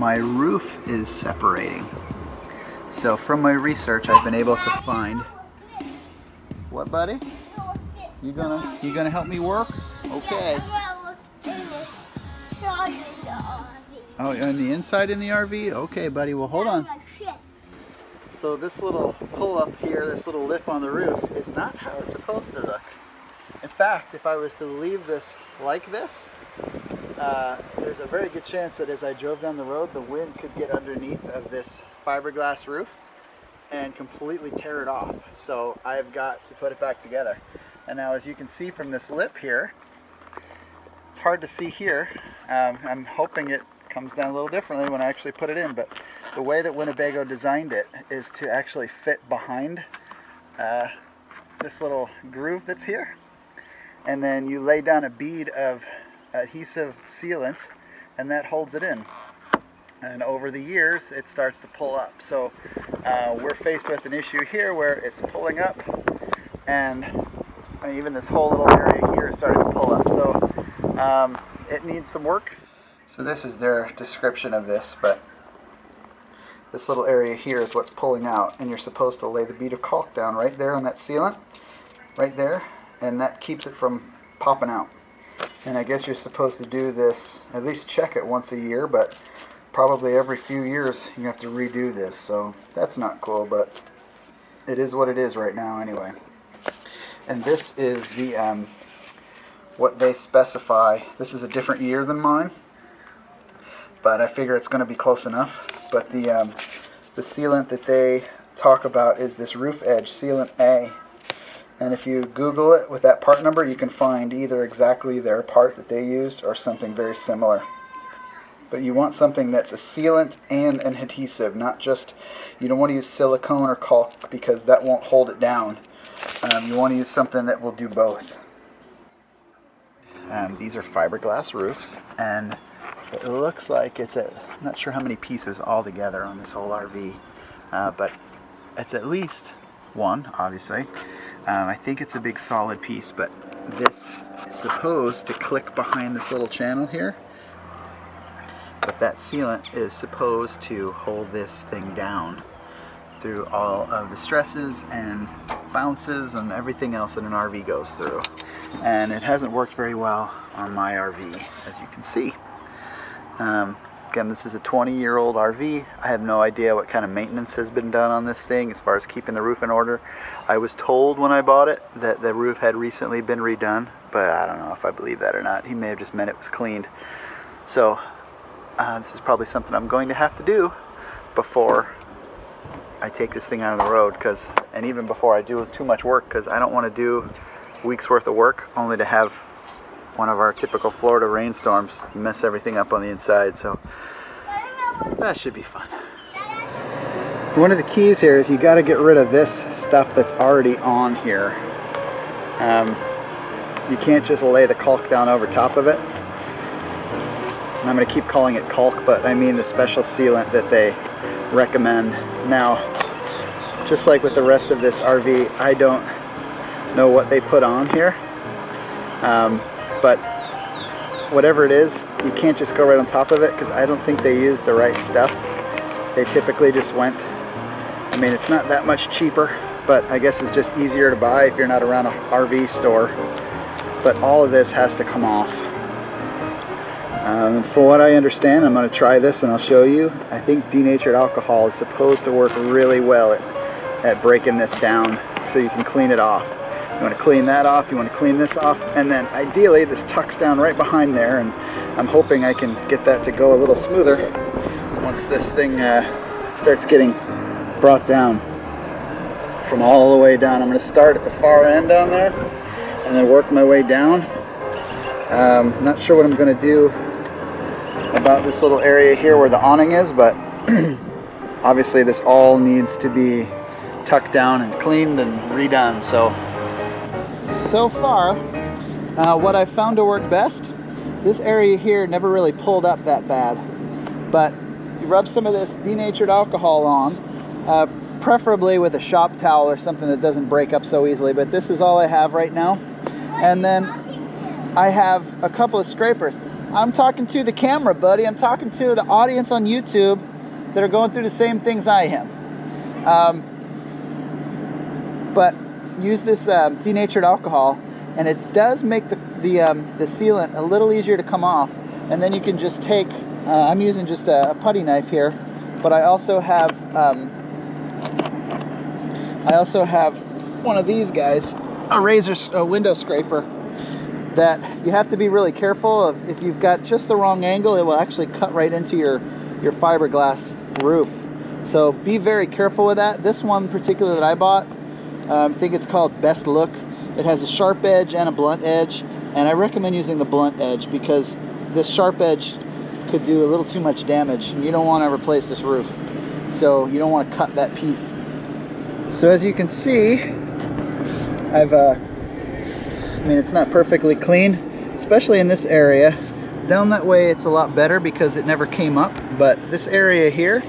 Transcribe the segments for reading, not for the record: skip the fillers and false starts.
my roof is separating. So from my research, I've been able to find... What, buddy? You gonna help me work? Okay. Oh, on the inside in the RV? Okay, buddy. Well, hold on. So this little pull-up here, this little lip on the roof, is not how it's supposed to look. In fact, if I was to leave this like this, there's a very good chance that as I drove down the road, the wind could get underneath of this fiberglass roof and completely tear it off. So I've got to put it back together. And now, as you can see from this lip here, it's hard to see here. I'm hoping it comes down a little differently when I actually put it in, but the way that Winnebago designed it is to actually fit behind this little groove that's here, and then you lay down a bead of adhesive sealant and that holds it in, and over the years it starts to pull up. So we're faced with an issue here where it's pulling up, and even this whole little area here is starting to pull up, so it needs some work. So this is their description of this, but this little area here is what's pulling out, and you're supposed to lay the bead of caulk down right there on that sealant, right there, and that keeps it from popping out. And I guess you're supposed to do this, at least check it once a year, but probably every few years you have to redo this, so that's not cool, but it is what it is right now anyway. And this is the what they specify. This is a different year than mine, but I figure it's going to be close enough. But the sealant that they talk about is this roof edge sealant A, and if you Google it with that part number, you can find either exactly their part that they used or something very similar. But you want something that's a sealant and an adhesive, not just, you don't want to use silicone or caulk because that won't hold it down. You want to use something that will do both. These are fiberglass roofs, and it looks like it's I'm not sure how many pieces all together on this whole RV, but it's at least one, obviously. I think it's a big solid piece, but this is supposed to click behind this little channel here. But that sealant is supposed to hold this thing down through all of the stresses and bounces and everything else that an RV goes through. And it hasn't worked very well on my RV, as you can see. Again, this is a 20-year-old RV. I have no idea what kind of maintenance has been done on this thing as far as keeping the roof in order. I was told when I bought it that the roof had recently been redone, but I don't know if I believe that or not. He may have just meant it was cleaned. So this is probably something I'm going to have to do before I take this thing out on the road, and even before I do too much work, because I don't want to do a week's worth of work only to have one of our typical Florida rainstorms mess everything up on the inside. So that should be fun. One of the keys here is you got to get rid of this stuff that's already on here. You can't just lay the caulk down over top of it. And I'm going to keep calling it caulk, but I mean the special sealant that they recommend. Now, just like with the rest of this RV, I don't know what they put on here, but whatever it is, you can't just go right on top of it, because I don't think they used the right stuff. They typically just went, I mean, it's not that much cheaper, but I guess it's just easier to buy if you're not around an RV store. But all of this has to come off. From what I understand, I'm going to try this and I'll show you. I think denatured alcohol is supposed to work really well at breaking this down so you can clean it off. You want to clean that off, you want to clean this off, and then ideally this tucks down right behind there, and I'm hoping I can get that to go a little smoother once this thing starts getting brought down from all the way down. I'm going to start at the far end down there and then work my way down. Not sure what I'm going to do about this little area here where the awning is, but obviously this all needs to be tucked down and cleaned and redone. So far, what I've found to work best, this area here never really pulled up that bad, but you rub some of this denatured alcohol on, preferably with a shop towel or something that doesn't break up so easily, but this is all I have right now. And then I have a couple of scrapers. I'm talking to the camera, buddy. I'm talking to the audience on YouTube that are going through the same things I am. But use this denatured alcohol, and it does make the sealant a little easier to come off. And then you can just take, I'm using just a putty knife here, but I also have one of these guys, a window scraper, that you have to be really careful of. If you've got just the wrong angle, it will actually cut right into your fiberglass roof. So be very careful with that. This one particular that I bought, I think it's called Best Look. It has a sharp edge and a blunt edge, and I recommend using the blunt edge because this sharp edge could do a little too much damage, and you don't want to replace this roof, so you don't want to cut that piece. So as you can see, I mean, it's not perfectly clean, especially in this area. Down that way it's a lot better because it never came up, but this area here,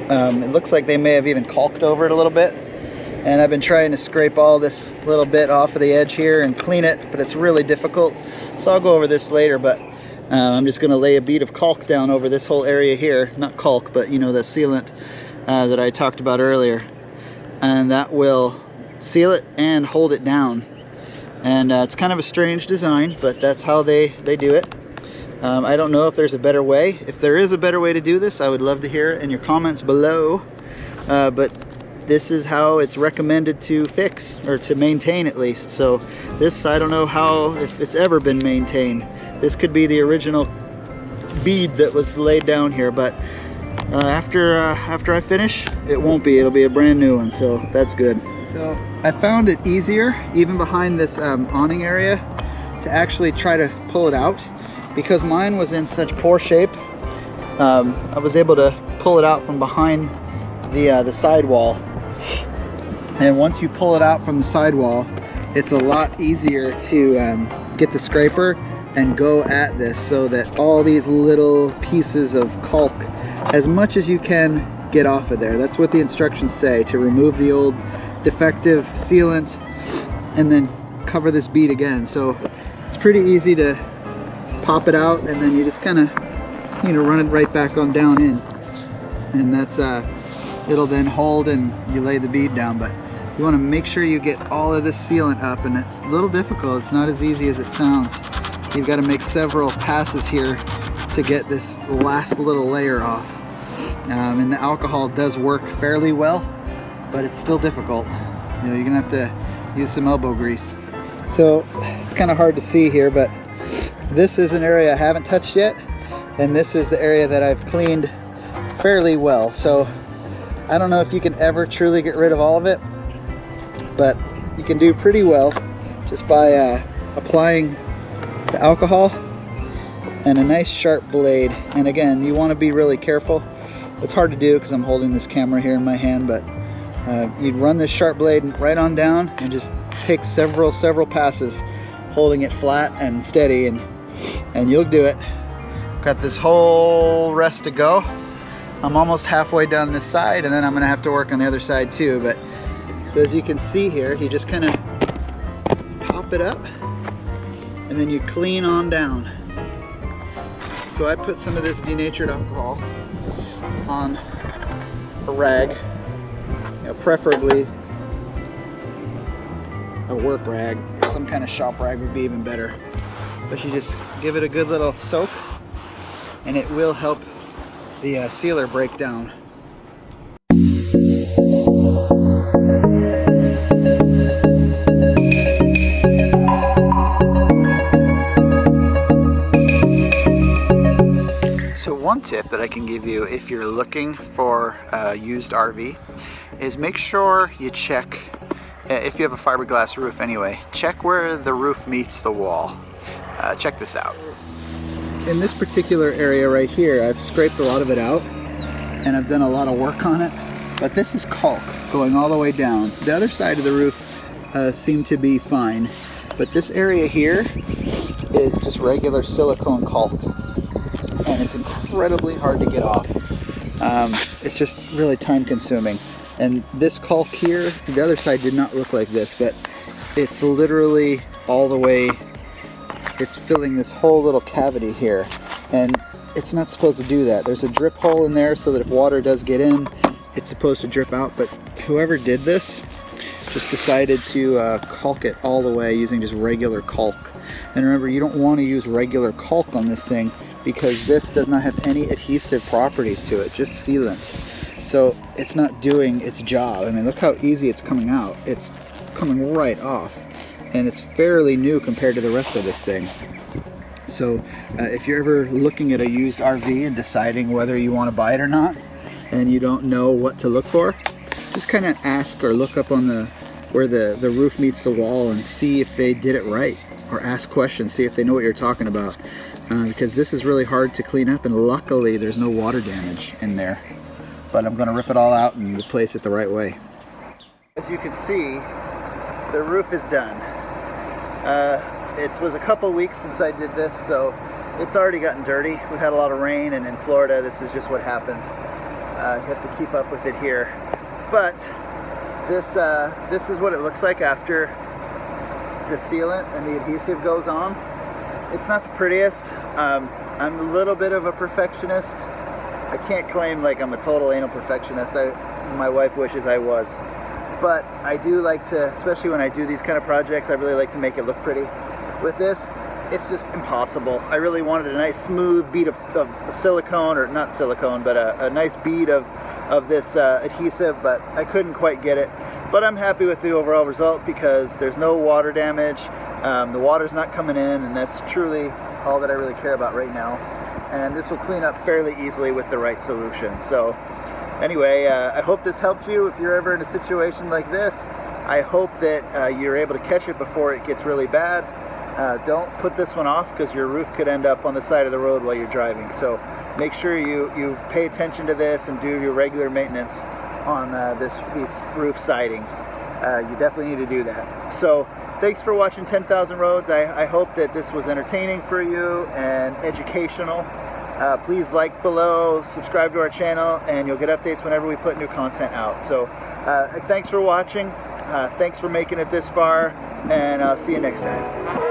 it looks like they may have even caulked over it a little bit, and I've been trying to scrape all this little bit off of the edge here and clean it, but it's really difficult. So I'll go over this later, but I'm just going to lay a bead of caulk down over this whole area here. Not caulk, but you know, the sealant that I talked about earlier, and that will seal it and hold it down. And it's kind of a strange design, but that's how they do it. I don't know if there's a better way. If there is a better way to do this, I would love to hear it in your comments below. But this is how it's recommended to fix, or to maintain at least. So this, I don't know how, if it's ever been maintained. This could be the original bead that was laid down here, but after I finish, it won't be. It'll be a brand new one, so that's good. So I found it easier, even behind this awning area, to actually try to pull it out, because mine was in such poor shape. I was able to pull it out from behind the sidewall, and once you pull it out from the sidewall, it's a lot easier to get the scraper and go at this, so that all these little pieces of caulk, as much as you can, get off of there. That's what the instructions say, to remove the old defective sealant and then cover this bead again. So it's pretty easy to pop it out, and then you just kind of, you know, run it right back on down in, and that's it'll then hold, and you lay the bead down. But you want to make sure you get all of this sealant up, and it's a little difficult. It's not as easy as it sounds. You've got to make several passes here to get this last little layer off. And the alcohol does work fairly well, but it's still difficult. You know, you're gonna have to use some elbow grease. So it's kind of hard to see here, but this is an area I haven't touched yet, and this is the area that I've cleaned fairly well. So I don't know if you can ever truly get rid of all of it, but you can do pretty well just by applying the alcohol and a nice sharp blade. And again, you want to be really careful. It's hard to do because I'm holding this camera here in my hand, but you'd run this sharp blade right on down and just take several passes, holding it flat and steady, and you'll do it. Got this whole rest to go. I'm almost halfway down this side, and then I'm gonna have to work on the other side too. But so as you can see here, you just kind of pop it up, and then you clean on down. So I put some of this denatured alcohol on a rag, you know, preferably a work rag, or some kind of shop rag would be even better. But you just give it a good little soak, and it will help the sealer break down. So one tip that I can give you if you're looking for a used RV is make sure you check, if you have a fiberglass roof anyway, check where the roof meets the wall. Check this out. In this particular area right here, I've scraped a lot of it out, and I've done a lot of work on it, but this is caulk going all the way down. The other side of the roof seemed to be fine, but this area here is just regular silicone caulk, and it's incredibly hard to get off. It's just really time consuming. And this caulk here, the other side did not look like this, but it's literally all the way it's filling this whole little cavity here, and it's not supposed to do that. There's a drip hole in there so that if water does get in, it's supposed to drip out, but whoever did this just decided to caulk it all the way using just regular caulk. And remember, you don't want to use regular caulk on this thing because this does not have any adhesive properties to it, just sealant. So it's not doing its job. I mean, look how easy it's coming out. It's coming right off, and it's fairly new compared to the rest of this thing. So if you're ever looking at a used RV and deciding whether you want to buy it or not, and you don't know what to look for, just kind of ask or look up on where the roof meets the wall and see if they did it right, or ask questions, see if they know what you're talking about, because this is really hard to clean up, and luckily there's no water damage in there. But I'm going to rip it all out and replace it the right way. As you can see, the roof is done. It was a couple weeks since I did this, so it's already gotten dirty. We've had a lot of rain, and in Florida this is just what happens. You have to keep up with it here. But this is what it looks like after the sealant and the adhesive goes on. It's not the prettiest. I'm a little bit of a perfectionist. I can't claim like I'm a total anal perfectionist. My wife wishes I was. But I do like to, especially when I do these kind of projects, I really like to make it look pretty. With this, it's just impossible. I really wanted a nice smooth bead of silicone, or not silicone, but a nice bead of this adhesive, but I couldn't quite get it. But I'm happy with the overall result because there's no water damage. The water's not coming in, and that's truly all that I really care about right now. And this will clean up fairly easily with the right solution. So anyway, I hope this helped you. If you're ever in a situation like this, I hope that you're able to catch it before it gets really bad. Don't put this one off because your roof could end up on the side of the road while you're driving. So make sure you pay attention to this and do your regular maintenance on these roof sidings. You definitely need to do that. So thanks for watching 10,000 Roads. I hope that this was entertaining for you and educational. Please like below, subscribe to our channel, and you'll get updates whenever we put new content out. So thanks for watching. Thanks for making it this far, and I'll see you next time.